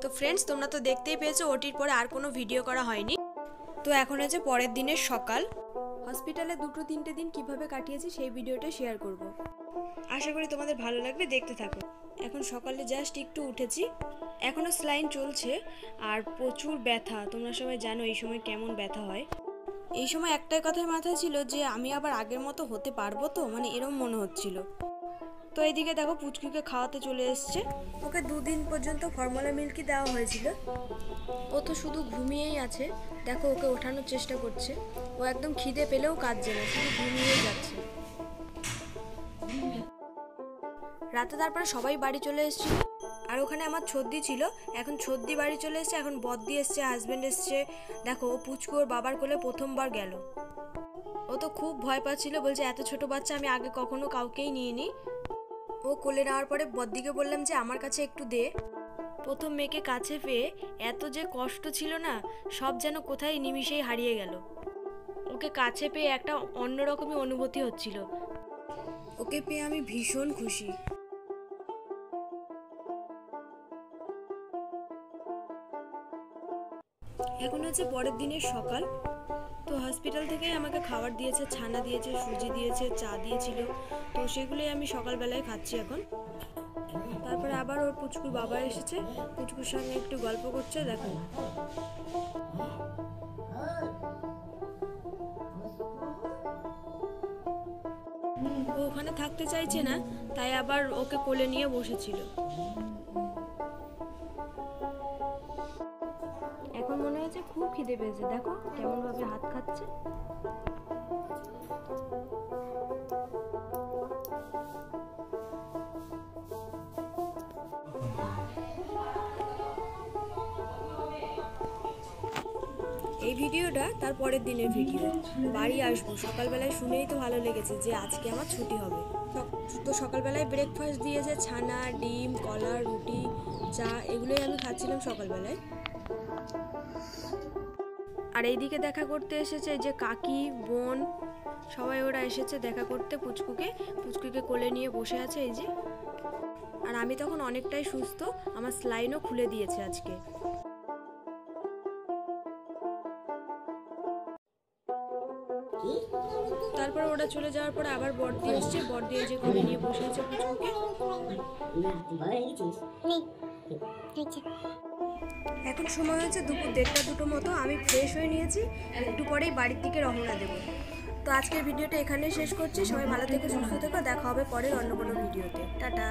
তো ফ্রেন্ডস, তোমরা তো দেখতেই পেয়েছো ওটির পরে আর কোনো ভিডিও করা হয়নি। তো এখন হচ্ছে পরের দিনের সকাল। হসপিটালে 2-3টে দিন কিভাবে কাটিয়েছি সেই ভিডিওটা শেয়ার করব। আশা করি তোমাদের ভালো লাগবে, দেখতে থাকো। এখন সকালে জাস্ট একটু উঠেছি, এখনও স্লাইন চলছে আর প্রচুর ব্যথা। তোমরা সবাই জানো এই সময় কেমন ব্যথা হয়। এই সময় একটাই কথাই মাথায় ছিল যে আমি আবার আগের মতো হতে পারবো তো, মানে এরম মনে হচ্ছিল। তো এইদিকে দেখো পুচকুকে খাওয়াতে চলে এসছে। ওকে 2 দিন পর্যন্ত ফর্মুলা মিল্কই দেওয়া হয়েছিল। ও তো শুধু ঘুমিয়েই আছে, দেখো ওকে ওঠানোর চেষ্টা করছে। ও একদম খিদে পেলেও কাঁদছে না, শুধু ঘুমিয়েই যাচ্ছে। রাতে তারপরে সবাই বাড়ি চলে এসেছিল, আর ওখানে আমার ছদ্দি ছিল। এখন ছদ্দি বাড়ি চলে এসছে, এখন বদ্দি এসছে, হাজব্যান্ড এসছে। দেখো ও পুচকু ওর বাবার কোলে প্রথমবার গেল। ও তো খুব ভয় পাচ্ছিল, বলছে এত ছোট বাচ্চা আমি আগে কখনো কাউকেই নিইনি। ও কোলে নেওয়ার পরে বদ্দিকে বললাম যে আমার কাছে একটু দে। প্রথম মেয়েকে কাছে পেয়ে এত যে কষ্ট ছিল না, সব যেন কোথায় নিমিষেই হারিয়ে গেল। ওকে কাছে পেয়ে একটা অন্যরকমই অনুভূতি হচ্ছিল। ওকে পেয়ে আমি ভীষণ খুশি। এখন হচ্ছে পরের দিনের সকাল। তো হসপিটাল থেকেই আমাকে খাবার দিয়েছে, ছানা দিয়েছে, সুজি দিয়েছে, চা দিয়েছিল। তো সেগুলোই আমি সকালবেলায় খাচ্ছি এখন। তারপরে আবার ওর পুচকুর বাবা এসেছে, পুচকুর সঙ্গে একটু গল্প করছে। দেখো ও ওখানে থাকতে চাইছে না, তাই আবার ওকে কোলে নিয়ে বসেছিল। এখন মনে হচ্ছে খুব খিদে পেয়েছে, দেখো কেমন ভাবে হাত খাচ্ছে। এই ভিডিওটা তার পরের দিনের ভিডিও। বাড়ি আসবো সকালবেলায়, শুনেই তো ভালো লেগেছে যে আজকে আমার ছুটি হবে। তো সকালবেলায় ব্রেকফাস্ট দিয়েছে, ছানা, ডিম, কলা, রুটি, চা, এগুলোই আমি খাচ্ছিলাম সকালবেলায়। আর এইদিকে দেখা করতে এসেছে এই যে কাকি, বোন, সবাই ওরা এসেছে দেখা করতে। পুচকুকে কোলে নিয়ে বসে আছে এই যে। আর আমি তখন অনেকটাই সুস্থ, আমার স্লাইনও খুলে দিয়েছে আজকে। তারপর ওরা চলে যাওয়ার পর আবার বর্দি এসছে, বর্দি এই যে কোলে নিয়ে বসে আছে পুচকুকে। এখন সময় হচ্ছে দুপুর 1:30-2টো মতো। আমি ফ্রেশ হয়ে নিয়েছি, একটু পরেই বাড়ির দিকে রওনা দেবো। তো আজকের ভিডিওটা এখানেই শেষ করছি। সবাই ভালো থেকো, সুস্থ থেকো, দেখা হবে পরের অন্য কোনো ভিডিওতে। টাটা।